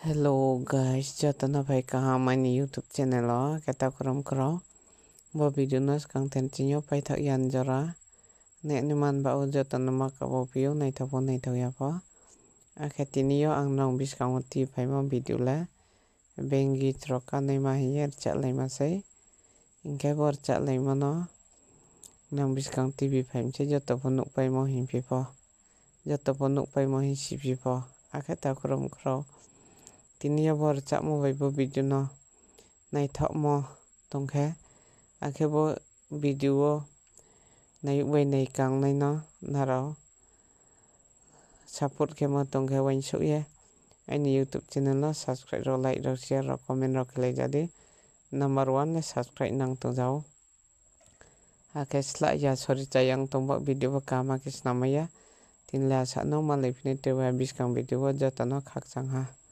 Hello guys, jatana bhai kaha mani YouTube channel lo kata krom kro bo video nas kang ten chinyo pai thak yan jora ne numan ba o jatana ma ka bo pio nai thak ya po akhetiniyo ang nong bis kang ti pai mo video la bengi troka nei ma hier cha lai ma sei ingke bor cha lai ma no nong bis kang TV pai che joto ponuk pai mo hin pi po joto ponuk pai mo hin si pi po akheta krom kro tiniya bor chak mo bai bo video no nai thok mo tongkhe akhe bo video nai bai nai kang nai no naro support ke mo tongkhe wain su ye ani YouTube channel no subscribe ro like ro share ro comment ro khle jadi number 1 le subscribe nang to jao akhe sla ya sori chayang tongba video ba kama kisna maya tin la sa no ma le fine te wa bis kang video jata no khak chang ha